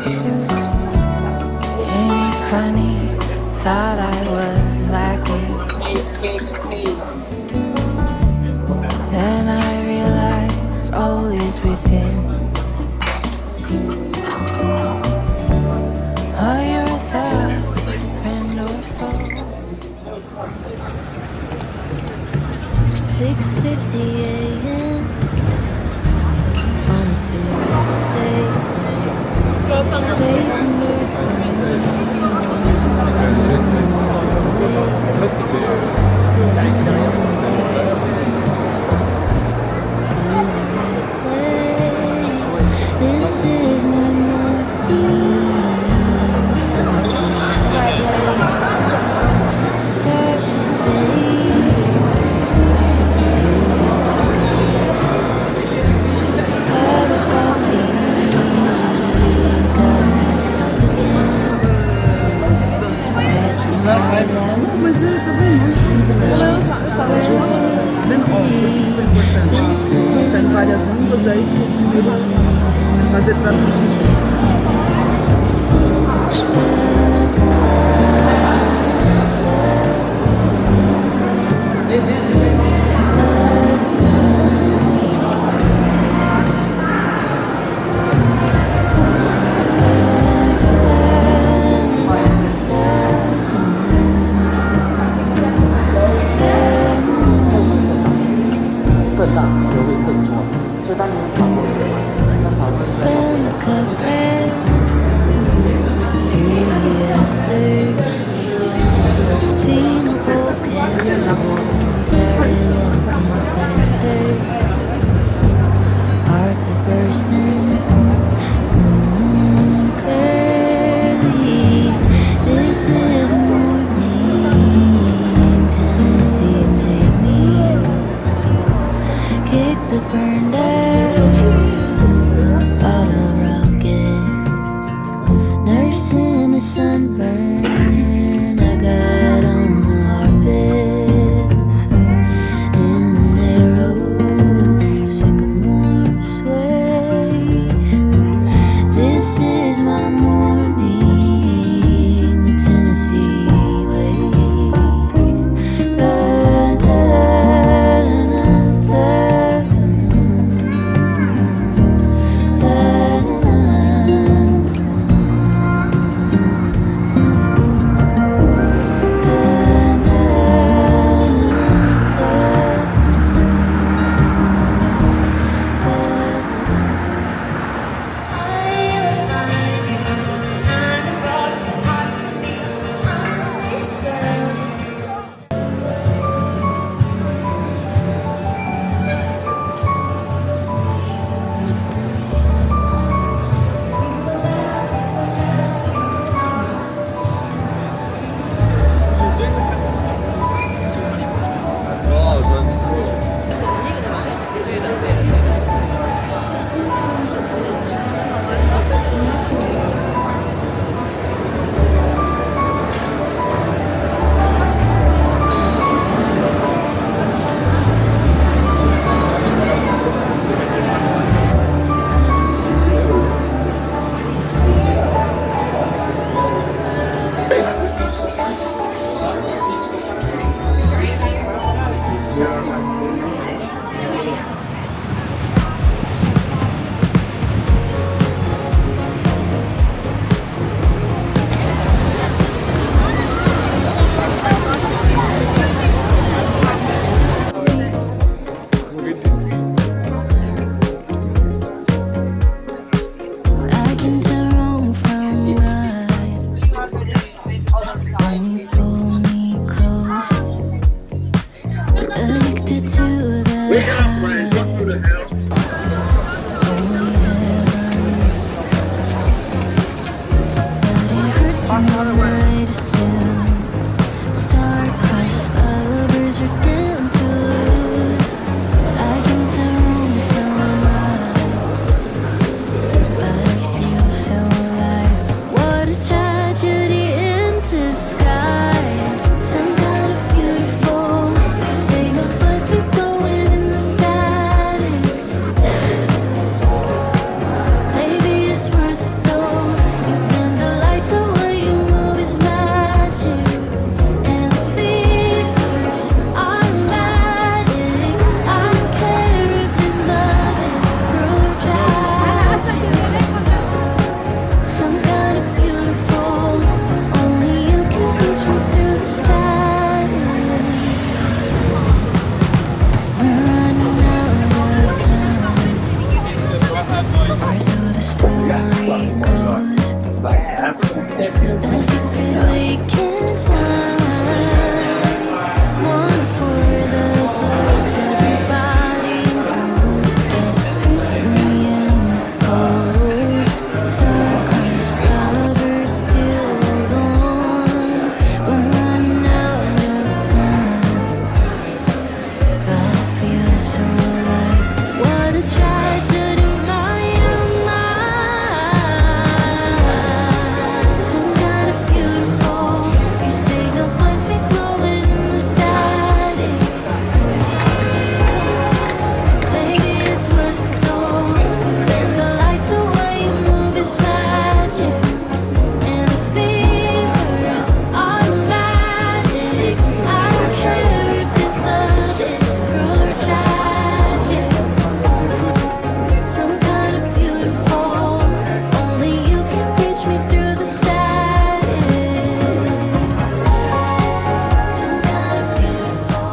Ain't it funny? Thought I was lacking. Then I realized all is within. Are your thoughts friend or foe? 6:50 a.m. on a Tuesday. Waiting for this is my morning. Mas eu tô vendo. Mesmo isso é importante. Tem várias línguas aí que conseguiram fazer para mim. Hearts are bursting, moon clearly. This is morning. Tennessee made me kick the burned out bottle rocket, nursing a sunburn I got on the Harpeth in the narrow sycamore sway. This is my morning, the Tennessee way. Da, da, da, da, I can tell wrong from right when you pull me close, addicted to the high. Only heaven, but it hurts when the night is still. Star-crushed lovers are doomed to lose. I can tell wrong from right, but I feel so alive. What a tragedy in disguise. Some kind of beautiful signifies me glowing in the static. Maybe it's worth it though. story goes. As you could wake in time, one for the books. Everybody knows that it's me and this coast. Star-crossed lovers still hold on. We're running out of time, but I feel so alive. What a tragedy, my oh my. Some kind of beautiful. You say the voice be glowing in the static. Maybe it's worth it though. You bend the light, the way you move is magic. And the fever's automatic. I don't care if this love is cruel or tragic. Some kind of beautiful. Only you can reach me through the static. Some kind of beautiful.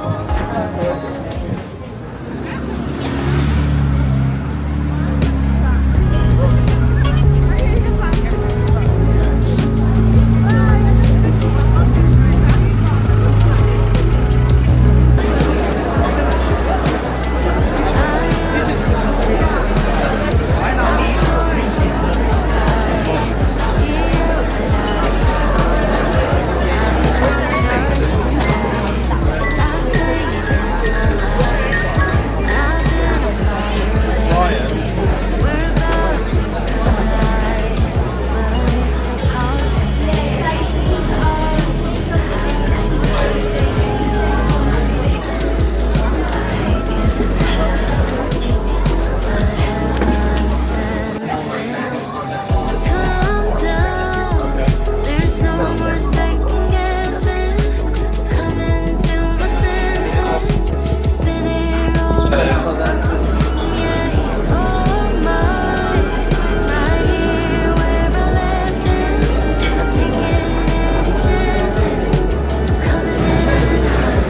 Calm down, there's no more second guessing. Coming to my senses, spinning all around. Yeah, he's all mine, right here where I left him. Not taking any chances, coming in hot,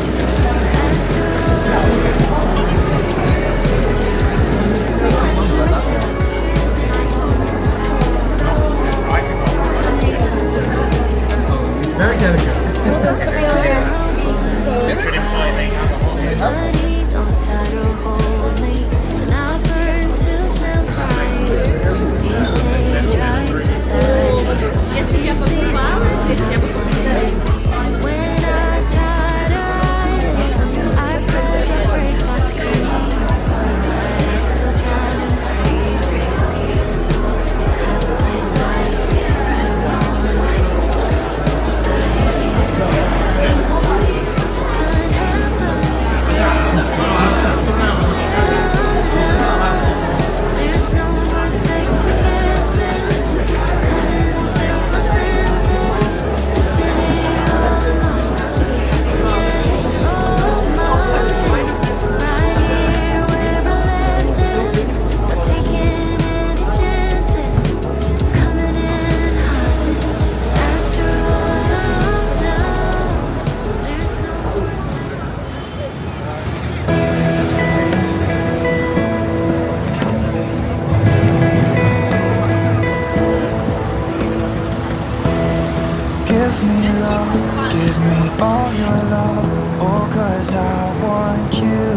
Very delicate. but he knows how to hold me, and I burn till temperature. He stays right beside me. He sees all my flames. When I try to hide it, I crash, I break, I scream, but I still drive him crazy. Half a late night, she's still on to me. There's no more second guessing. Coming to my senses, spinning all alone. Yeah, he's all mine, right here where I left him. Not taking any chances, coming in hot. After all I've done, there's no more Give me love, give me all your love, oh 'cause I want you.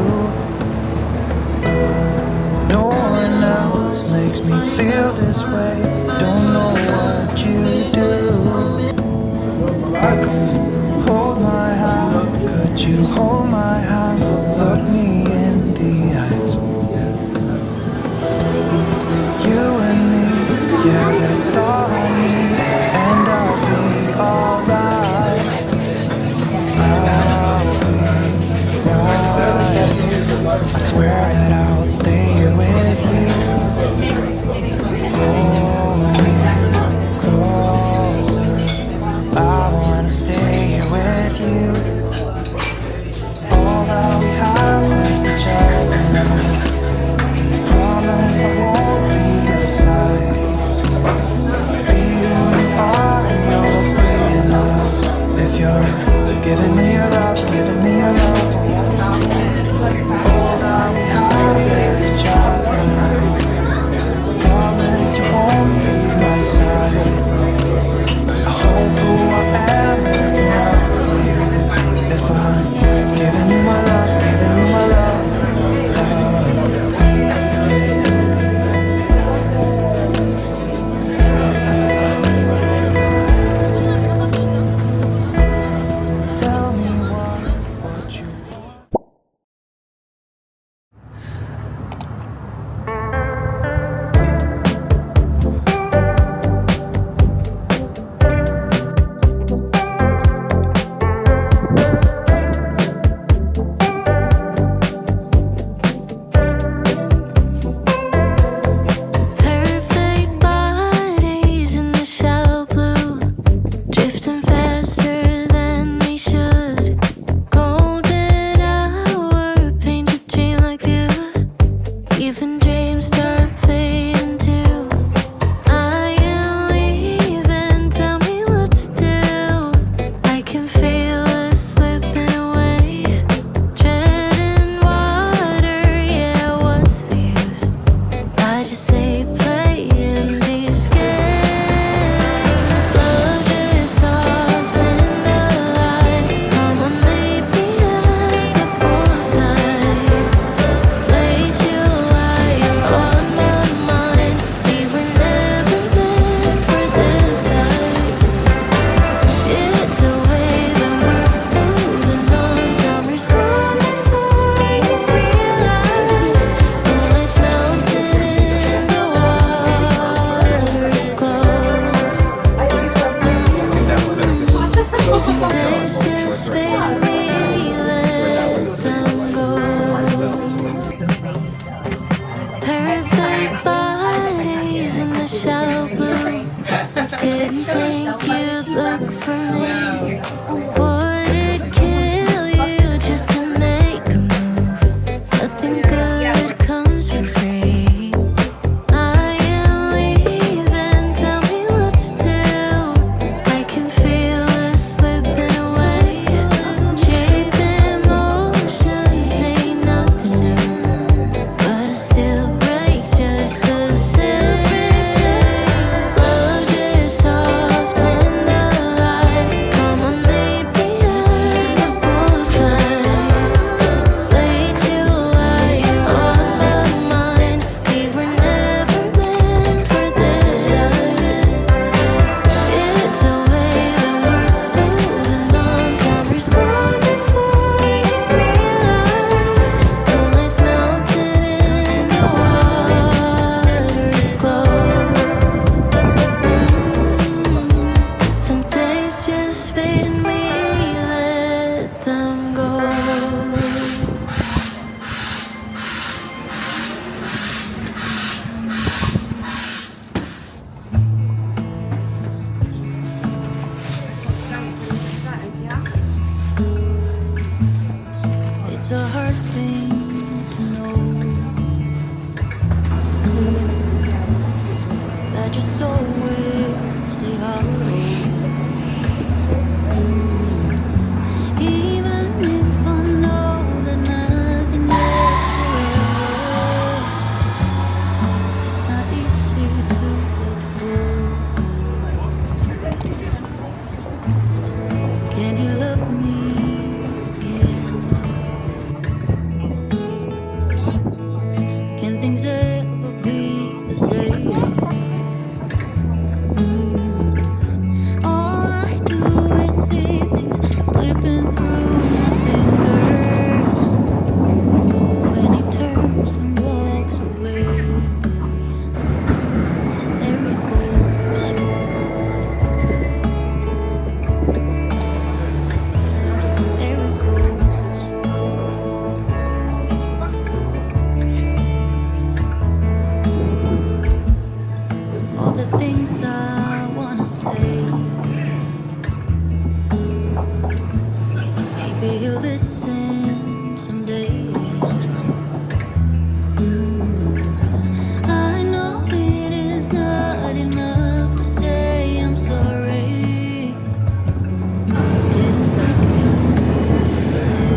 No one else makes me feel this way, don't know what you do. Hold my hand, could you hold my hand, look me in the eyes. You and me, yeah, that's all I need, and I'll be alright. I'll be right. I swear that I'll stay here with you. Oh, Didn't think you'd look for me. Would it kill you just to make a move? Nothing good comes for free. I am leaving, tell me what to do. I can feel us slipping away. Shape emotions ain't nothing new, but I still break just the same. Love drifts off in the light. Come on, meet me at the poolside. Late July, you're on my mind. We were never meant for this life. It's a wave and we're moving on. Summer's gone before you realize. Moonlight's melting in the water is cold. Some things just fade in me, let them go. It's a hard thing to know that your soul will stay hollow. Even if I know that nothing lasts forever, it's not easy to let go. Can you love me again? Can things ever be the same? All I do is see things slipping through my fingers when he turns and walks away. Yes, there he goes. There he goes. All the things I wanna say, maybe he'll listen someday. I know it is not enough to say I'm sorry. Didn't think you to stay,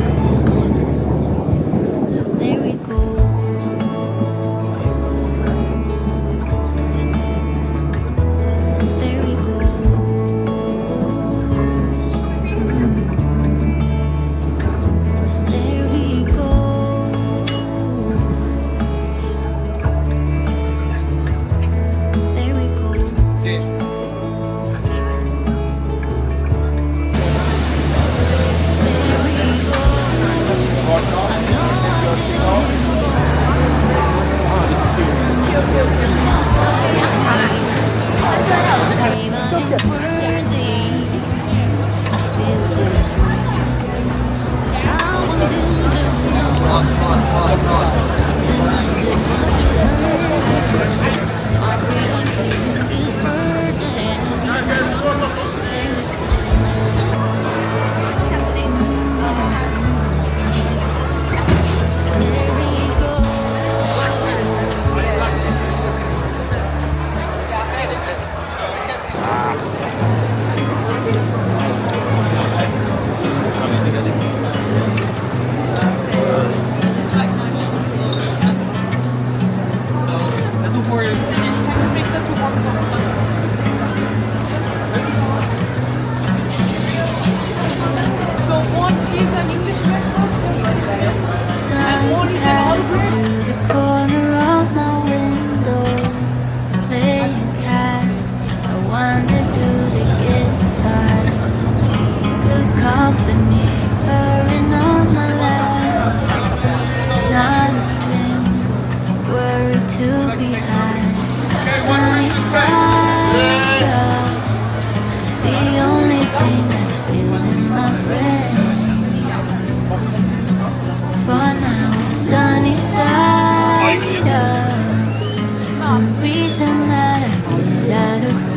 so there he goes. There he goes. There he goes. There he goes. There he goes. I know I reason that I get out of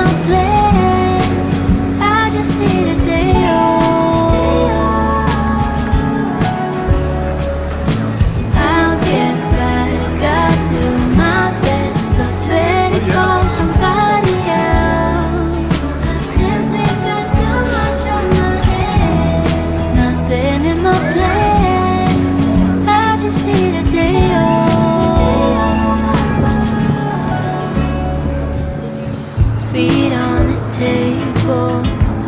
my plans. I just need a day off. I'll get back, I'll do my best, but better call somebody else. I simply got too much on my head. Nothing in my plans. I just need a day off. Feet on the table.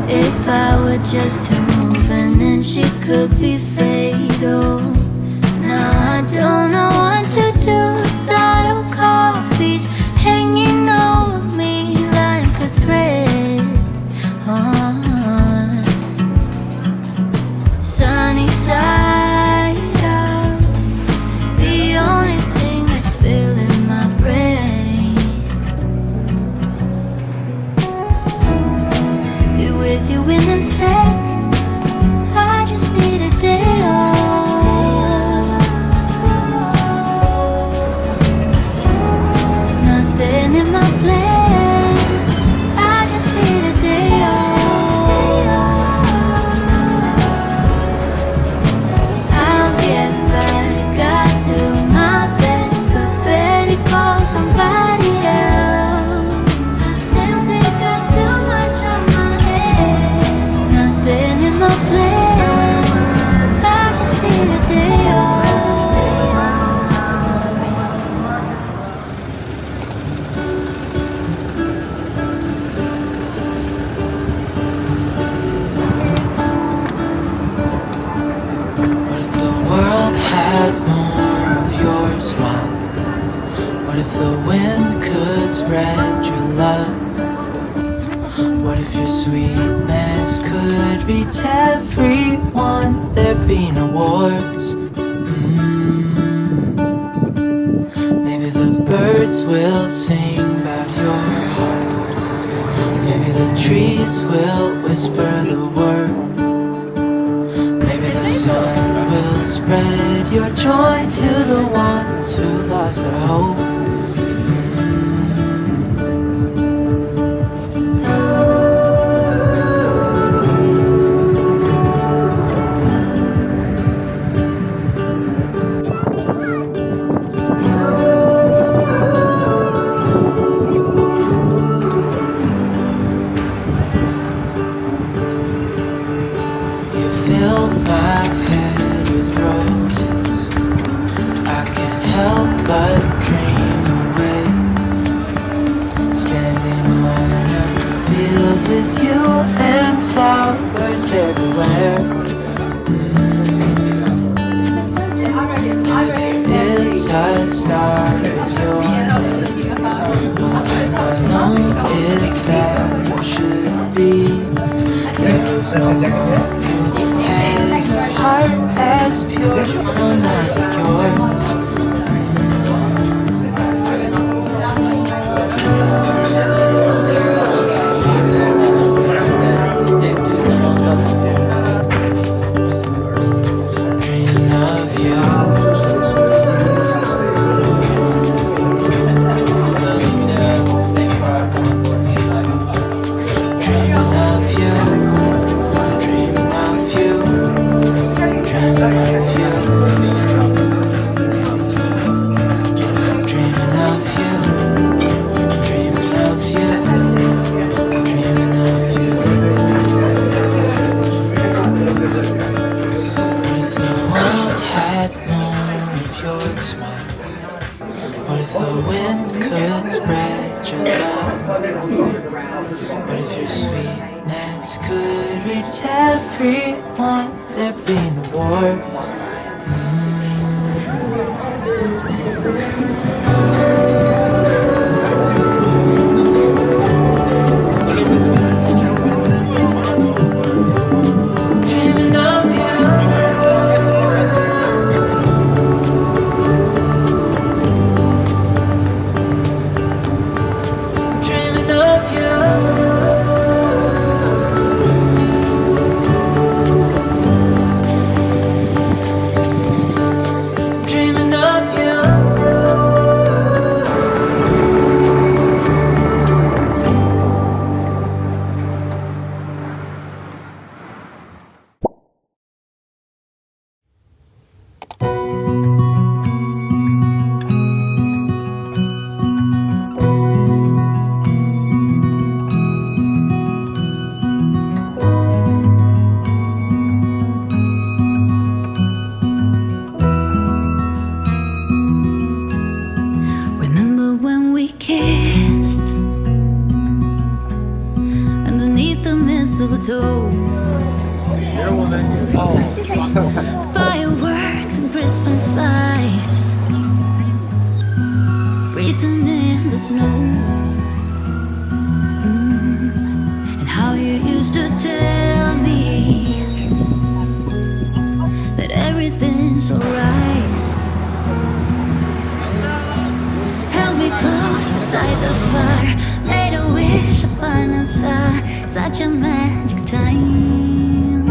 If I were just to move, and then she could be fatal. Now I don't know what to do. Thought of coffees hanging over me like a thread. Sunny side up, the only thing that's filling my brain. Be with you in the set. I just need a day off. Nothing in my plan. I just need a day off. I'll get back, I'll do my best, but better call somebody else. I simply got too much on my head. Nothing in my plan. I just need a day off. What if the world had more of your smile? What if the wind could spread your love? What if your sweetness could reach everyone? There'd be no wars. Maybe the birds will sing about your heart. Maybe the trees will whisper the word. Maybe the sun will spread your joy to the ones who lost their hope. You fill my head with roses. I can't help but dream away. Standing on a field with you and flowers everywhere. Is a star with your name. One thing I know is that I should be. There is no one who has a heart as pure, no, not like yours. Dreaming of you. Dreaming of you. Dreaming of you. Dreaming of you. Dreaming of you. Dreaming of you. Dreaming of you. What if the world had more of your smile? What if the wind could spread your love? What if your sweetness could reach everyone? There'd be no wars. Dreaming of you. Dreaming of you. mistletoe. Fireworks and Christmas lights, freezing in the snow. And how you used to tell me that everything's alright. Held me close beside the fire, made a wish upon a star. Such a magic time.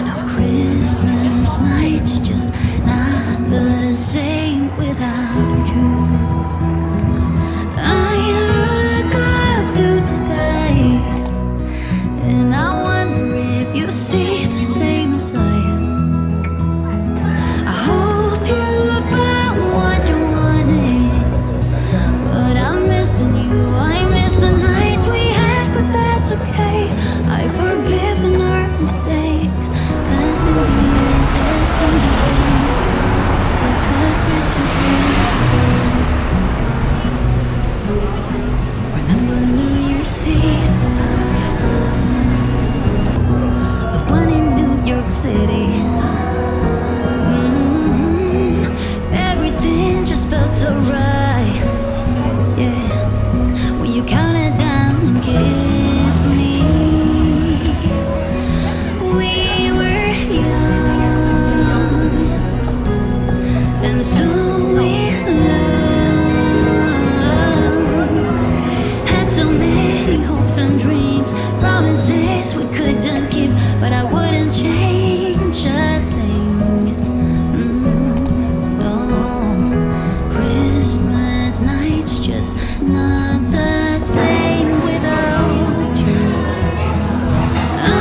Now Christmas night's just not the same without you. I look up to the sky, and I wonder if you see the same as I am. I hope you found what you wanted, but I'm missing you. I miss the nights we had, but that's okay. I've forgiven our mistakes, 'cause in the end, yes, in the end, that's what Christmas is about. Remember New Year's Eve, the one in New York City. Everything just felt so right, yeah. When you counted down and kissed me, we were young and so in love. Had so many hopes and dreams, promises we couldn't keep, but I wouldn't change a thing. No, Christmas night's just not the same without you.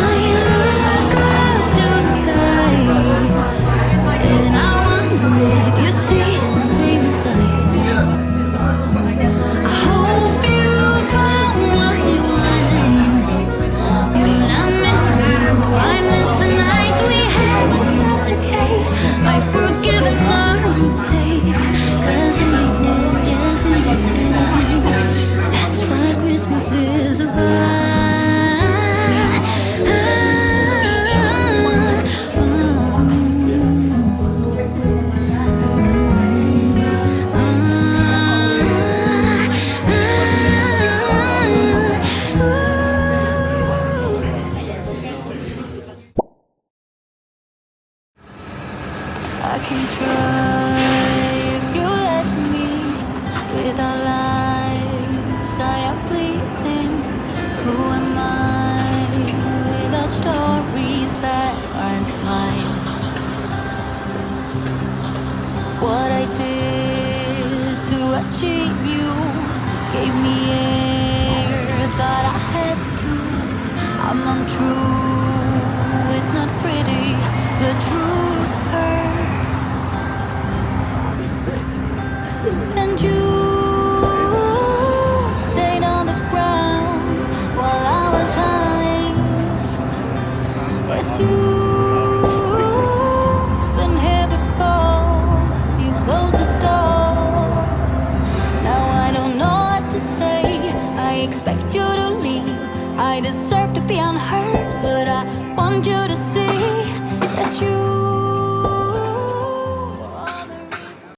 I look up to the sky, and I wonder if you see the same as I am. I hope you found what you wanted, but I'm missing you. I miss the nights we had, but that's okay. I've forgiven our mistakes, 'cause in the end, yes, in the end, that's what Christmas is about. I can try if you let me. With our lives, I am bleeding. Who am I without stories that aren't mine? What I did to achieve you gave me air that I had to. I'm untrue, it's not pretty. The truth hurts. And you stayed on the ground while I was high. Yes, you've been here before. You closed the door. Now I don't know what to say. I expect you to leave. I deserve to be unheard, but I want you to see that you are the reason.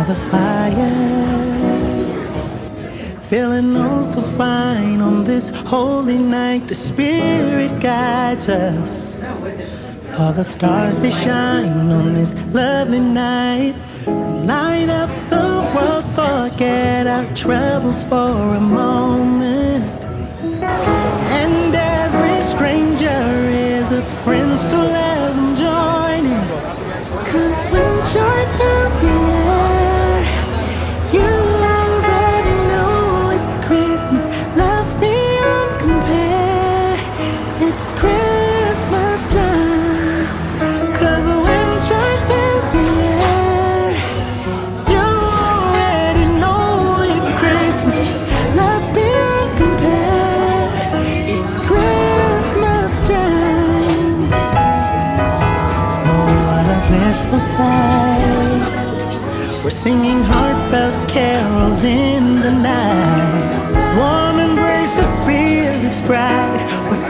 the fire. Feeling oh so fine on this holy night. The Spirit guides us. All the stars they shine on this lovely night. Light up the world, forget our troubles for a moment. And every stranger is a friend, so let them join in. 'Cause when joy fills the air, you already know it's Christmas. Love beyond compare. It's Christmas time. 'Cause when joy fills the air, you already know it's Christmas. Love beyond compare. It's Christmas time. Oh, what a blissful sight. We're singing heartfelt carols in the night. Warm embrace, the Spirit's bright. We're